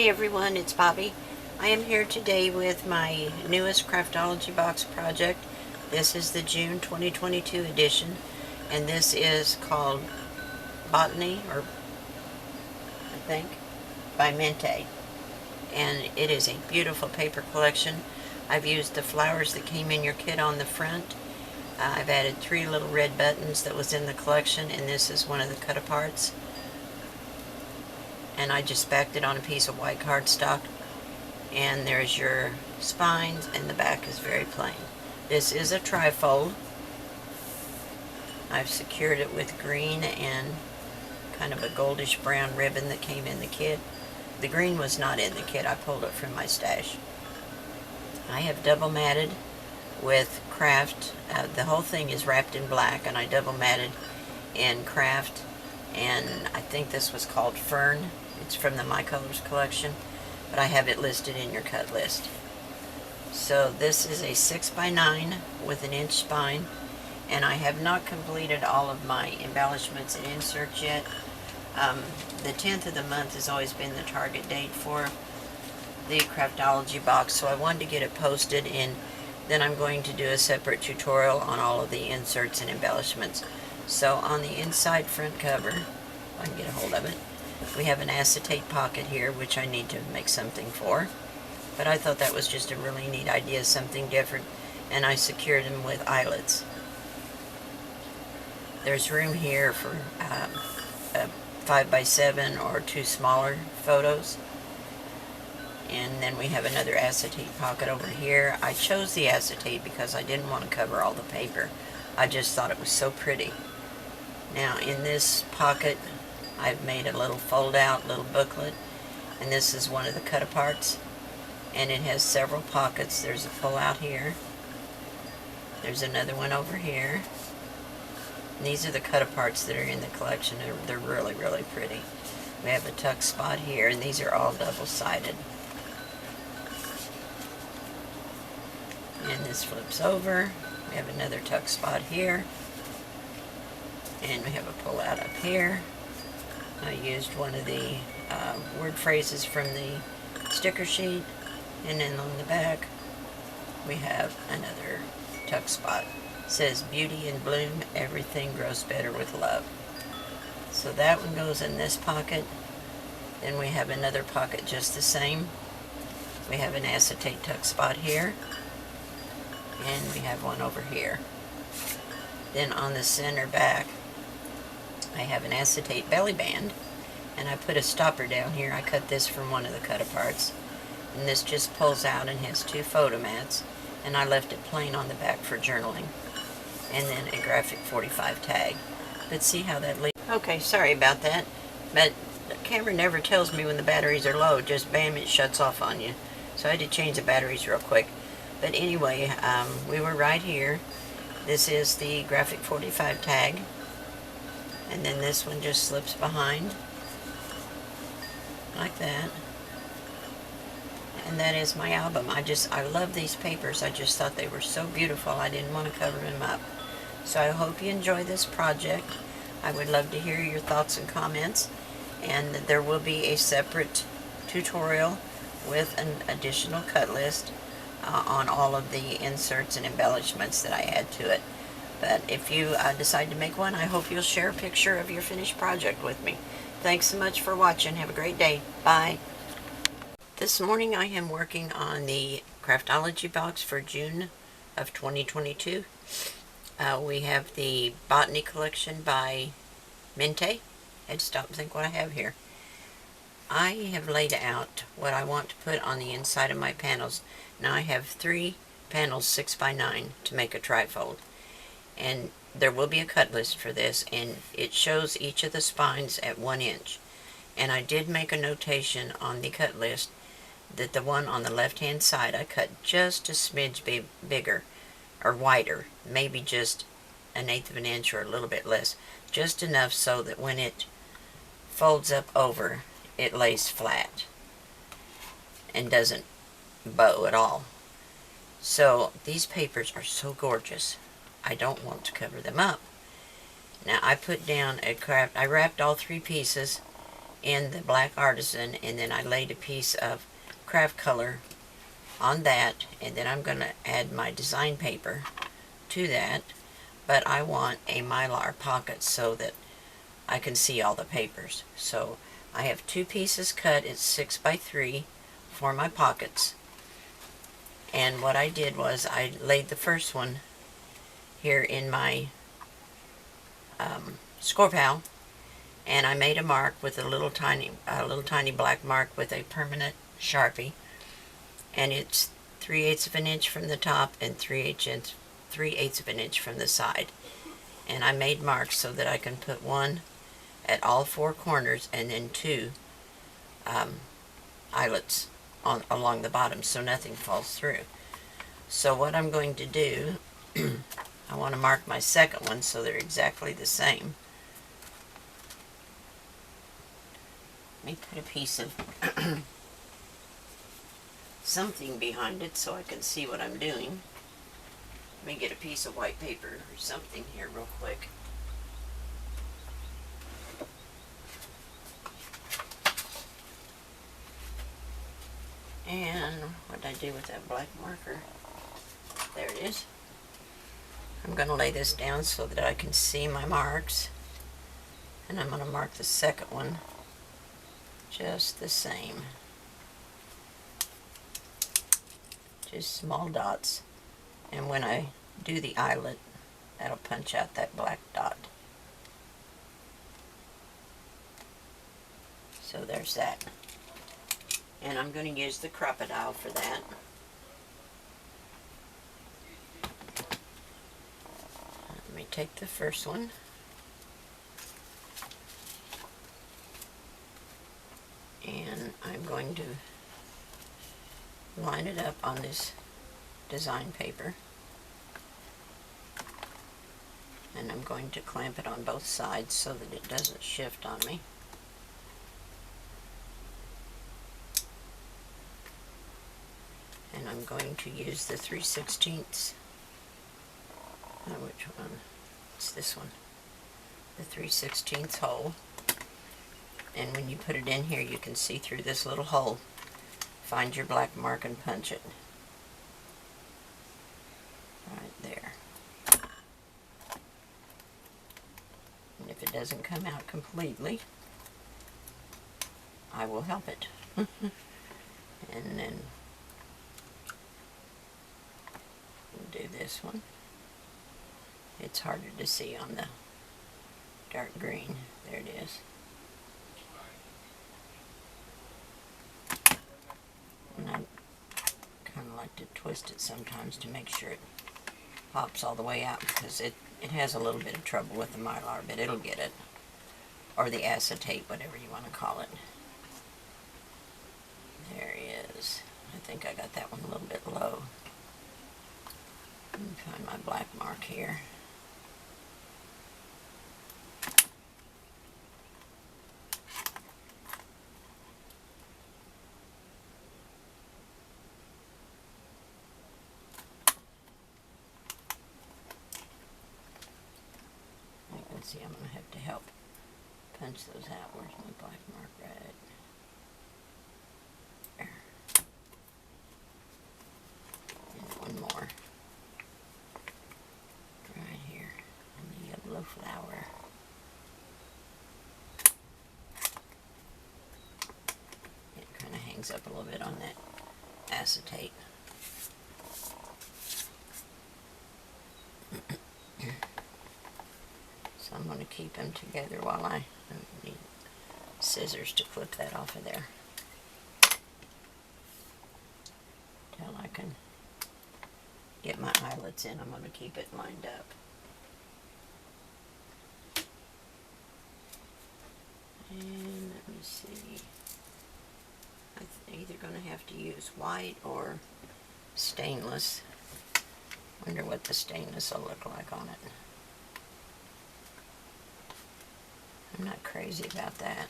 Hey everyone, it's Bobby. I am here today with my newest Craftology box project. This is the June 2022 edition, and this is called Botany, or I think, by Mintay. And it is a beautiful paper collection. I've used the flowers that came in your kit on the front. I've added 3 little red buttons that was in the collection, and this is one of the cut-aparts. And I just backed it on a piece of white cardstock, and there's your spines, and the back is very plain. This is a tri-fold. I've secured it with green and kind of a goldish brown ribbon that came in the kit. The green was not in the kit, I pulled it from my stash. I have double matted with Kraft. The whole thing is wrapped in black, and I double matted in Kraft, and I think this was called Fern. It's from the My Colors collection, but I have it listed in your cut list. So this is a 6x9 with an inch spine, and I have not completed all of my embellishments and inserts yet. The 10th of the month has always been the target date for the Craftology box, so I wanted to get it posted, and then I'm going to do a separate tutorial on all of the inserts and embellishments. So on the inside front cover, if I can get a hold of it, we have an acetate pocket here, which I need to make something for. But I thought that was just a really neat idea, something different, and I secured them with eyelets. There's room here for a 5x7 or 2 smaller photos. And then we have another acetate pocket over here. I chose the acetate because I didn't want to cover all the paper. I just thought it was so pretty. Now in this pocket, I've made a little fold-out little booklet, and this is one of the cut-aparts, and it has several pockets. There's a pull-out here. There's another one over here. And these are the cut-aparts that are in the collection. They're really, really pretty. We have a tuck spot here, and these are all double-sided. And this flips over. We have another tuck spot here. And we have a pull-out up here. I used one of the word phrases from the sticker sheet, and then on the back we have another tuck spot. It says, "Beauty in bloom, everything grows better with love." So that one goes in this pocket. Then we have another pocket just the same. We have an acetate tuck spot here, and we have one over here. Then on the center back, I have an acetate belly band, and I put a stopper down here. I cut this from one of the cut-aparts, and this just pulls out and has 2 photo mats, and I left it plain on the back for journaling, and then a graphic 45 tag. But see how that leaves. Okay, sorry about that, but the camera never tells me when the batteries are low. Just bam, it shuts off on you. So I had to change the batteries real quick. But anyway, we were right here. This is the graphic 45 tag. And then this one just slips behind, like that. And that is my album. I love these papers. I just thought they were so beautiful. I didn't want to cover them up. So I hope you enjoy this project. I would love to hear your thoughts and comments. And there will be a separate tutorial with an additional cut list on all of the inserts and embellishments that I add to it. But if you decide to make one, I hope you'll share a picture of your finished project with me. Thanks so much for watching. Have a great day. Bye. This morning I am working on the Craftology box for June of 2022. We have the Botany collection by Mintay. I had to stop and think what I have here. I have laid out what I want to put on the inside of my panels. Now I have 3 panels 6x9 to make a trifold. And there will be a cut list for this, and it shows each of the spines at 1 inch. And I did make a notation on the cut list that the one on the left hand side I cut just a smidge bigger or wider, maybe just 1/8 of an inch or a little bit less, just enough so that when it folds up over, it lays flat and doesn't bow at all. So these papers are so gorgeous. I don't want to cover them up. Now I put down I wrapped all 3 pieces in the black Artisan, and then I laid a piece of craft color on that, and then I'm going to add my design paper to that, but I want a Mylar pocket so that I can see all the papers. So I have 2 pieces cut. It's 6 by 3 for my pockets. And what I did was I laid the first one here in my score pal, and I made a mark with a little tiny black mark with a permanent Sharpie, and it's 3/8 of an inch from the top and 3/8 of an inch from the side. And I made marks so that I can put one at all 4 corners and then 2 eyelets along the bottom so nothing falls through. So what I'm going to do, I want to mark my second one so they're exactly the same. Let me put a piece of something behind it so I can see what I'm doing. Let me get a piece of white paper or something here real quick. And what did I do with that black marker? There it is. I'm going to lay this down so that I can see my marks. And I'm going to mark the second one just the same. Just small dots. And when I do the eyelet, that'll punch out that black dot. So there's that. And I'm going to use the Crocodile for that. Let me take the first one. And I'm going to line it up on this design paper. And I'm going to clamp it on both sides so that it doesn't shift on me. And I'm going to use the 3/16. Which one? It's this one. The 3/16 hole. And when you put it in here, you can see through this little hole. Find your black mark and punch it. Right there. And if it doesn't come out completely, I will help it. And then do this one. It's harder to see on the dark green. There it is. And I kind of like to twist it sometimes to make sure it pops all the way out, because it has a little bit of trouble with the Mylar, but it'll get it. Or the acetate, whatever you want to call it. There he is. I think I got that one a little bit low. Let me find my black mark here. Let's see, I'm going to have to help punch those out. Where's my black mark? Right there. And one more. Right here. And the yellow flower. It kind of hangs up a little bit on that acetate. So I'm going to keep them together while I need scissors to clip that off of there. Till I can get my eyelets in, I'm going to keep it lined up. And let me see. I'm either going to have to use white or stainless. Wonder what the stainless will look like on it. I'm not crazy about that.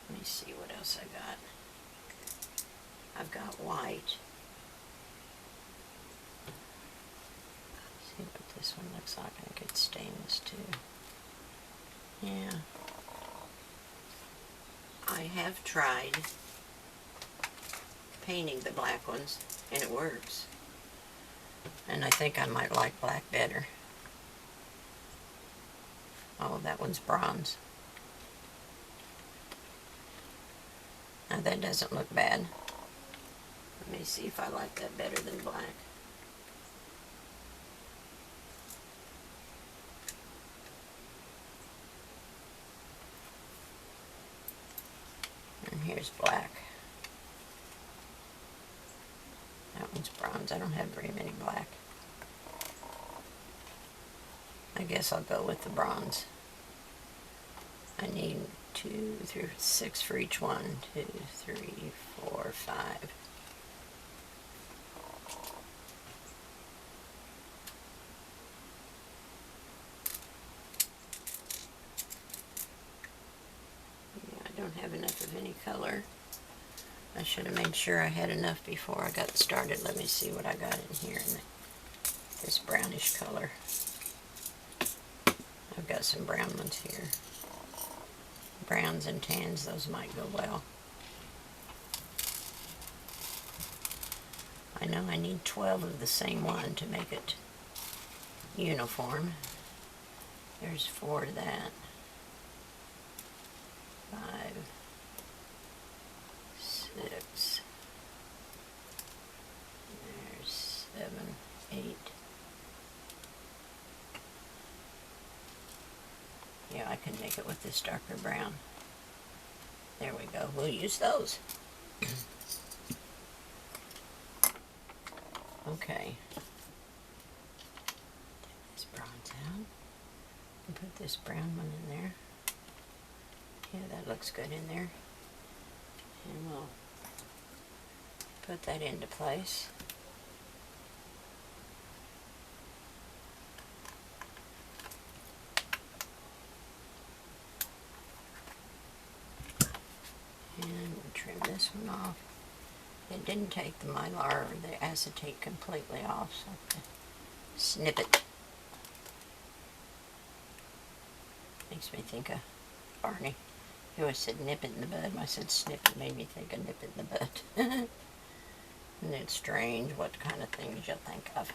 Let me see what else I got. I've got white. See what this one looks like. I think it's stainless too. Yeah. I have tried painting the black ones, and it works. And I think I might like black better. Oh, that one's bronze. Now that doesn't look bad. Let me see if I like that better than black. And here's black. That one's bronze. I don't have very many black. I guess I'll go with the bronze. I need 2 through 6 for each one. 2, 3, 4, 5. Yeah, I don't have enough of any color. I should have made sure I had enough before I got started. Let me see what I got in here in this brownish color. I've got some brown ones here. Browns and tans, those might go well. I know I need 12 of the same one to make it uniform. There's 4 of that. 5, 6. There's 7, 8. Yeah, I can make it with this darker brown. There we go. We'll use those. Okay. Take this bronze out and put this brown one in there. Yeah, that looks good in there. And we'll put that into place. And we'll trim this one off. It didn't take the mylar or the acetate completely off, so I have to snip it. Makes me think of Barney. He always said nip it in the bud. I said snip it, made me think of nip it in the bud. Isn't it strange what kind of things you think of?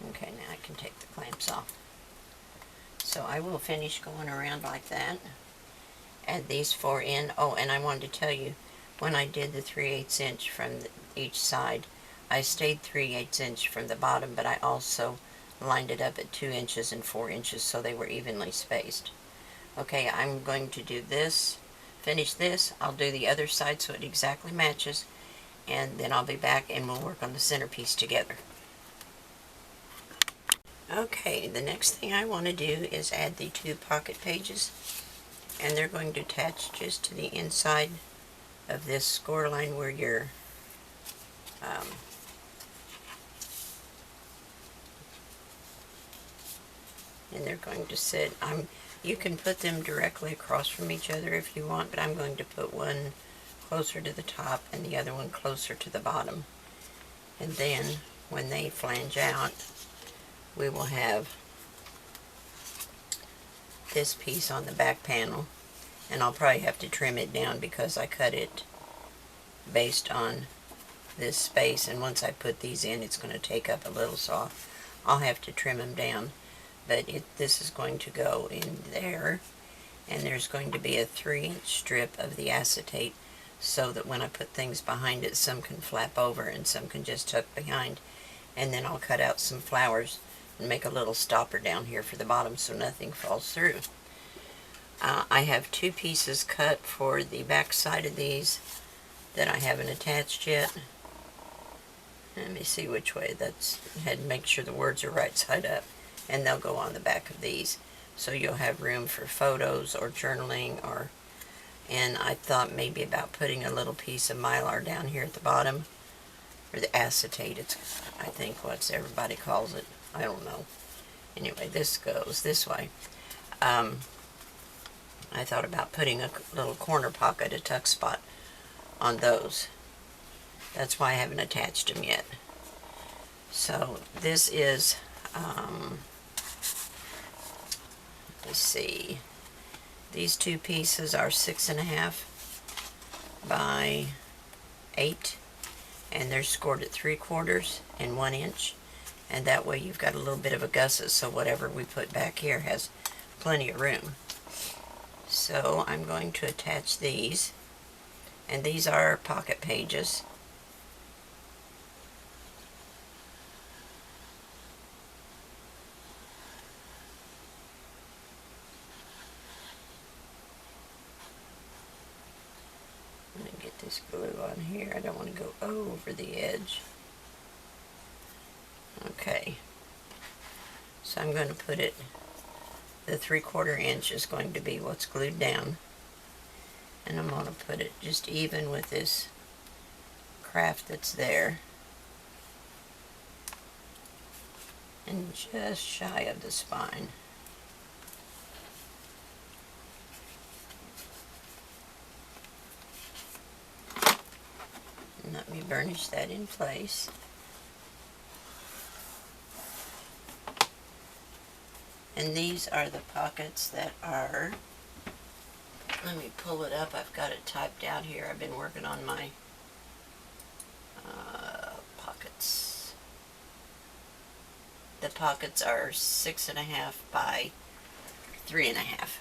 Okay, now I can take the clamps off. So I will finish going around like that. Add these 4 in. Oh, and I wanted to tell you, when I did the 3/8 inch from each side, I stayed 3/8 inch from the bottom, but I also lined it up at 2 inches and 4 inches so they were evenly spaced. Okay, I'm going to do this, finish this, I'll do the other side so it exactly matches, and then I'll be back and we'll work on the centerpiece together. Okay, the next thing I want to do is add the 2 pocket pages, and they're going to attach just to the inside of this score line where your and they're going to sit. You can put them directly across from each other if you want, but I'm going to put one closer to the top and the other one closer to the bottom. And then when they flange out, we will have this piece on the back panel, and I'll probably have to trim it down because I cut it based on this space, and once I put these in it's going to take up a little, so I'll have to trim them down. But this is going to go in there, and there's going to be a 3-inch strip of the acetate so that when I put things behind it, some can flap over and some can just tuck behind. And then I'll cut out some flowers and make a little stopper down here for the bottom so nothing falls through. I have 2 pieces cut for the back side of these that I haven't attached yet. Let me see which way. I had to make sure the words are right side up, and they'll go on the back of these, so you'll have room for photos or journaling, and I thought maybe about putting a little piece of mylar down here at the bottom, or the acetate, it's I think what everybody calls it, I don't know. Anyway, this goes this way. I thought about putting a little corner pocket, a tuck spot on those. That's why I haven't attached them yet. So this is let's see, these two pieces are 6.5 by 8, and they're scored at 3/4 and 1 inch, and that way you've got a little bit of a gusset, so whatever we put back here has plenty of room. So I'm going to attach these, and these are pocket pages. I'm going to get this glue on here. I don't want to go over the edge. Okay, so I'm going to put it, the 3/4 inch is going to be what's glued down, and I'm going to put it just even with this craft that's there, and just shy of the spine. And let me burnish that in place. And these are the pockets that are, let me pull it up, I've got it typed out here. I've been working on my pockets. The pockets are 6.5 by 3.5.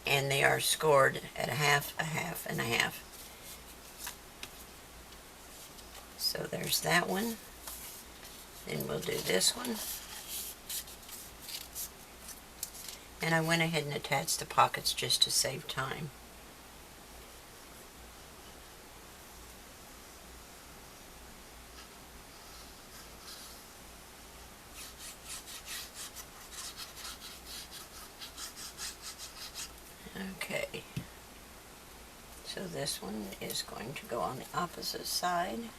And they are scored at 1/2, 1/2, and 1/2. So there's that one. Then we'll do this one. And I went ahead and attached the pockets just to save time. Okay, so this one is going to go on the opposite side,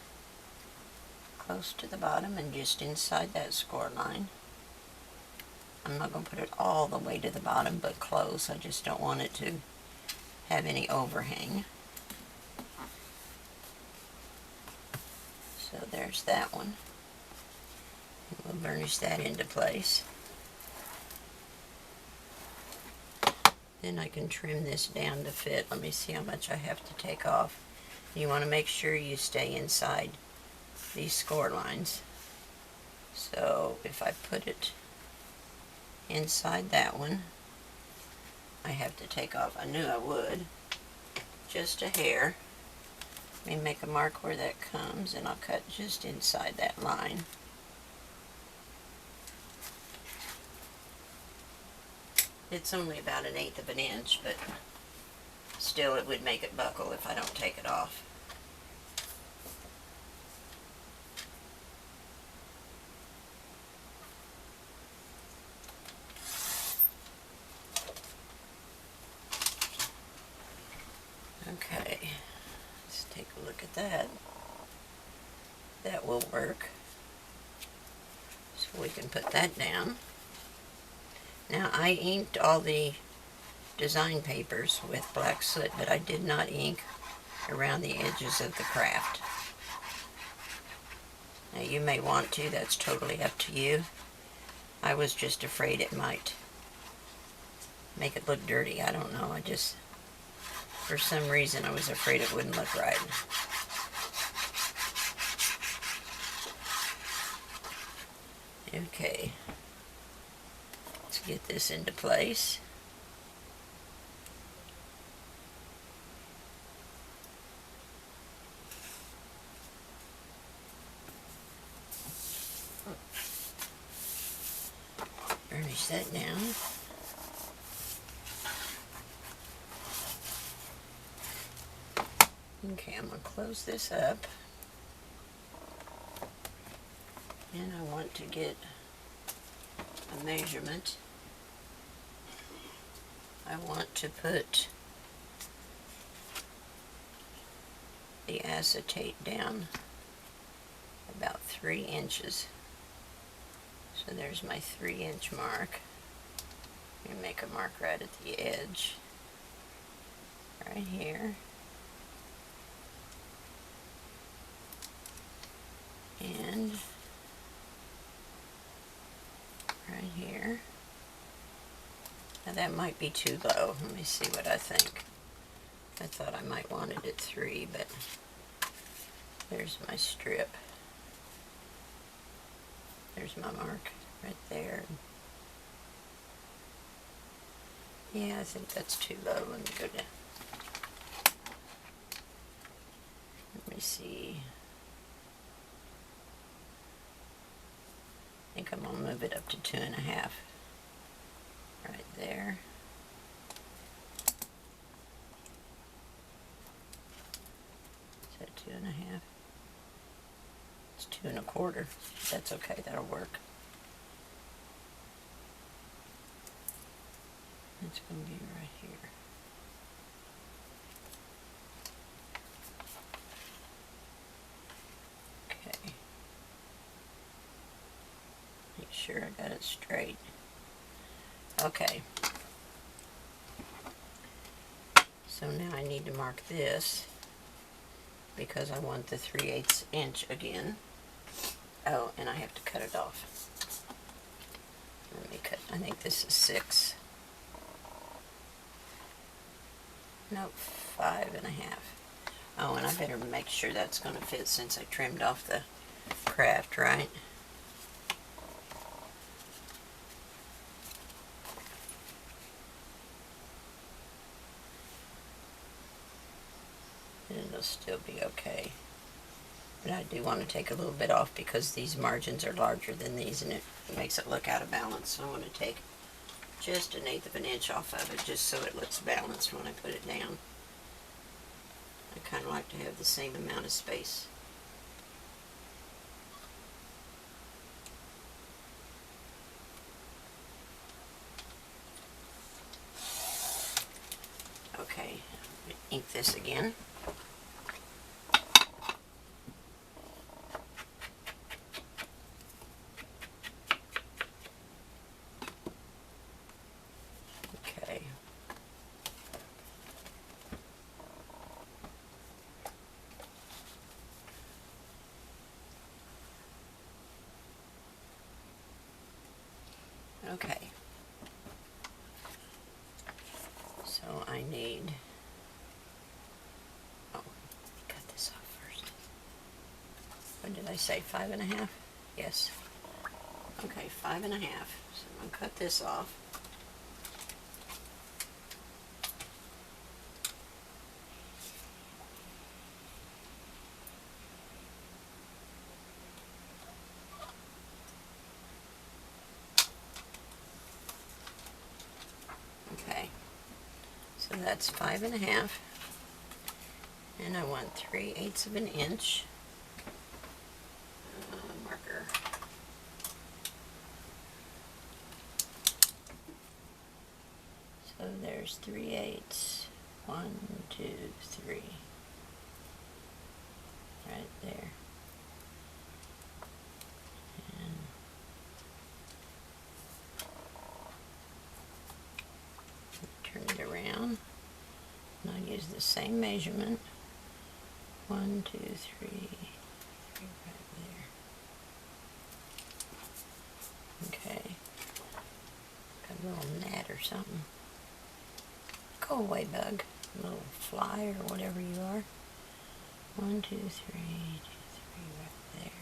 close to the bottom and just inside that score line. I'm not going to put it all the way to the bottom, but close. I just don't want it to have any overhang. So there's that one. And we'll burnish that into place. Then I can trim this down to fit. Let me see how much I have to take off. You want to make sure you stay inside these score lines. So if I put it inside that one, I have to take off. I knew I would. Just a hair. Let me make a mark where that comes, and I'll cut just inside that line. It's only about 1/8 of an inch, but still it would make it buckle if I don't take it off. Okay, let's take a look at that. That will work. So we can put that down. Now I inked all the design papers with black soot, but I did not ink around the edges of the craft. Now you may want to, that's totally up to you. I was just afraid it might make it look dirty. I don't know, for some reason I was afraid it wouldn't look right. Okay, let's get this into place. Burnish that down. Okay, I'm going to close this up. And I want to get a measurement. I want to put the acetate down about 3 inches. So there's my 3-inch mark. I'm going to make a mark right at the edge. Right here. And right here. Now that might be too low. Let me see what I think. I thought I might want it at 3, but there's my strip. There's my mark right there. Yeah, I think that's too low. Let me go down. Let me see. I think I'm going to move it up to 2.5. Right there. Is that 2.5? It's 2.25. That's okay, that'll work. It's going to be right here. Okay. Make sure I got it straight. Okay. So now I need to mark this because I want the 3/8 inch again. Oh, and I have to cut it off. Let me cut. I think this is 6. Nope, 5.5. Oh, and I better make sure that's going to fit since I trimmed off the craft, right? It'll still be okay. But I do want to take a little bit off because these margins are larger than these and it makes it look out of balance. So I want to take just 1/8 of an inch off of it just so it looks balanced when I put it down. I kind of like to have the same amount of space. Okay, ink this again. Okay. Okay. So I need, oh, cut this off first. What did I say, 5.5? Yes. Okay, 5.5. So I'm going to cut this off. Okay, so that's 5.5, and I want 3/8 of an inch. Marker. So there's 3/8. 1, 2, 3. Right there. Turn it around, and I'll use the same measurement. 1, 2, 3, 3 right there. Okay, got a little gnat or something. Go away, bug. A little fly or whatever you are. 1, 2, 3, 2, 3 right there.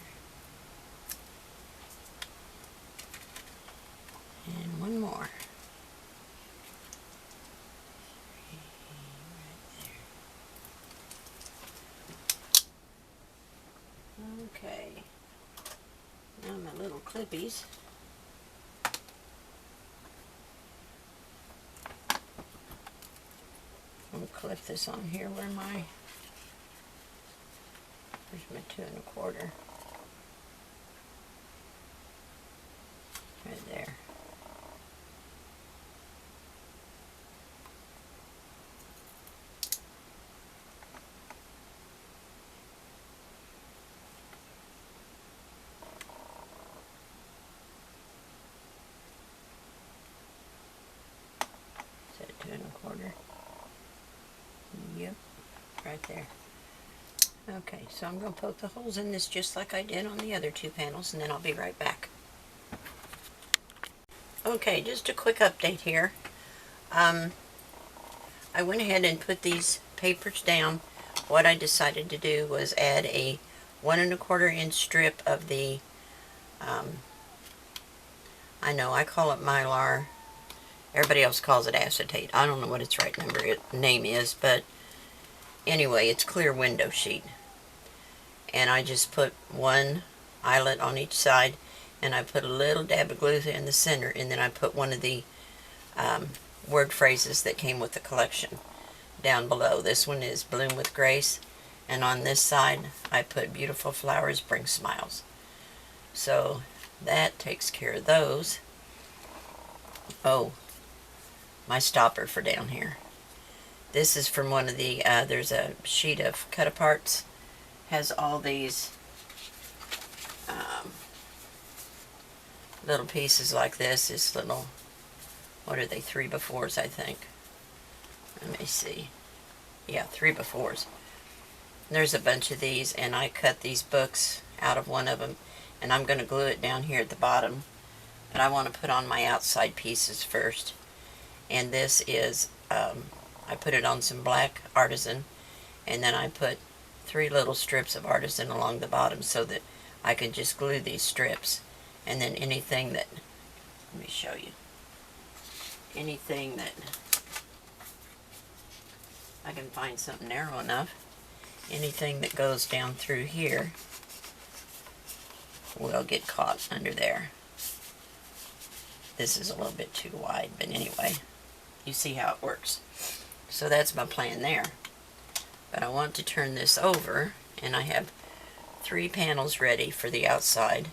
And one more. Okay, now my little clippies. I'm going to clip this on here where my, there's my 2.25. Right there. Is that 2.25? Yep, right there. Okay, so I'm going to poke the holes in this just like I did on the other 2 panels, and then I'll be right back. Okay, just a quick update here. I went ahead and put these papers down. What I decided to do was add a 1 1/4 inch strip of the, I know I call it Mylar. Everybody else calls it acetate. I don't know what its right name is, but anyway, it's clear window sheet. And I just put one eyelet on each side, and I put a little dab of glue in the center, and then I put one of the word phrases that came with the collection down below. This one is Bloom with Grace, and on this side I put Beautiful Flowers Bring Smiles. So that takes care of those. Oh, my stopper for down here. This is from one of the, there's a sheet of cut-aparts. Has all these little pieces like this. This little, what are they, 3x4s, I think. Let me see. Yeah, 3x4s. There's a bunch of these, and I cut these books out of one of them, and I'm going to glue it down here at the bottom. But I want to put on my outside pieces first. And this is, I put it on some black Artisan, and then I put 3 little strips of Artisan along the bottom so that I can just glue these strips. And then anything that, let me show you, anything that I can find something narrow enough, anything that goes down through here will get caught under there. This is a little bit too wide, but anyway, you see how it works. So that's my plan there. But I want to turn this over, and I have 3 panels ready for the outside.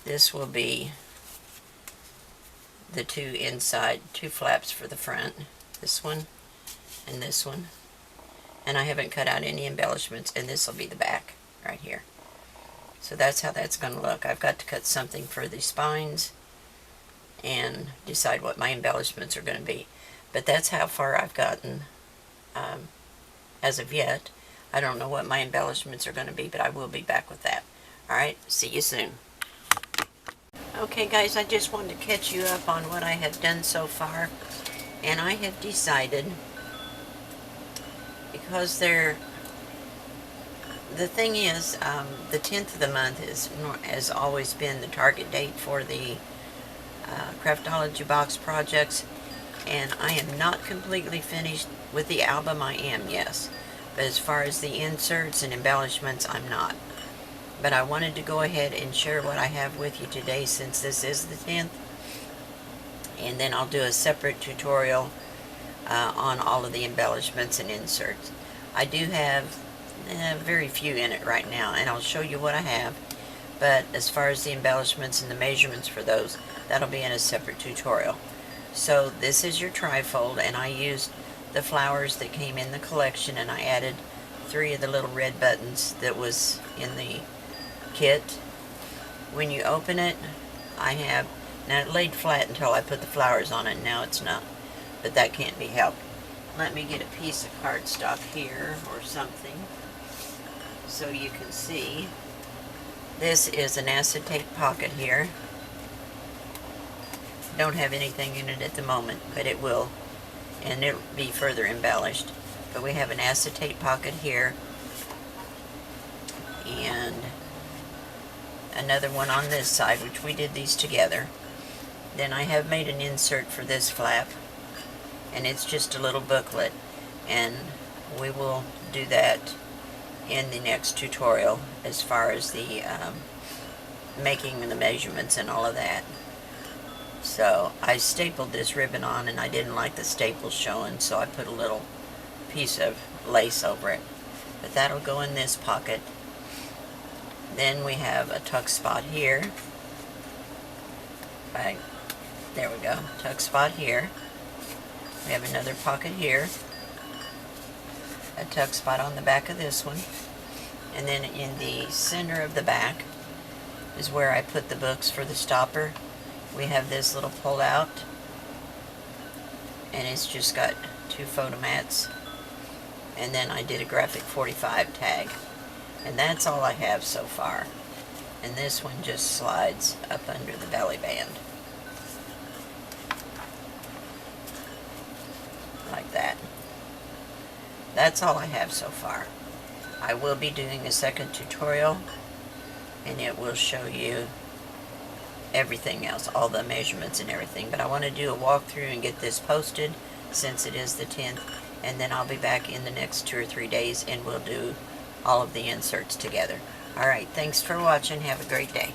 This will be the 2 inside, 2 flaps for the front. This one and this one. And I haven't cut out any embellishments, and this will be the back right here. So that's how that's going to look. I've got to cut something for the spines and decide what my embellishments are going to be. But that's how far I've gotten as of yet. I don't know what my embellishments are going to be, but I will be back with that. Alright, see you soon. Okay guys, I just wanted to catch you up on what I have done so far. And I have decided, because the thing is, the 10th of the month has always been the target date for the Craftology box projects, and I am not completely finished with the album. I am, yes, but as far as the inserts and embellishments, I'm not. But I wanted to go ahead and share what I have with you today, since this is the 10th, and then I'll do a separate tutorial on all of the embellishments and inserts. I do have very few in it right now, and I'll show you what I have. But as far as the embellishments and the measurements for those, that'll be in a separate tutorial. So this is your trifold, and I used the flowers that came in the collection, and I added 3 of the little red buttons that was in the kit. When you open it, now it laid flat until I put the flowers on it, now it's not, but that can't be helped. Let me get a piece of cardstock here or something so you can see. This is an acetate pocket here. Don't have anything in it at the moment, but it will, and it'll be further embellished. But we have an acetate pocket here, and another one on this side, which we did these together. Then I have made an insert for this flap, and it's just a little booklet, and we will do that in the next tutorial as far as the making the measurements and all of that. So I stapled this ribbon on, and I didn't like the staples showing, so I put a little piece of lace over it. But that'll go in this pocket. Then we have a tuck spot here. Right, there we go, tuck spot here. We have another pocket here. A tuck spot on the back of this one. And then in the center of the back is where I put the books for the stopper. We have this little pull out, and it's just got 2 photo mats, and then I did a graphic 45 tag, and that's all I have so far. And this one just slides up under the belly band. that's all I have so far. I will be doing a second tutorial, and it will show you everything else, all the measurements and everything. But I want to do a walkthrough and get this posted since it is the 10th, and then I'll be back in the next 2 or 3 days and we'll do all of the inserts together. Alright, thanks for watching. Have a great day.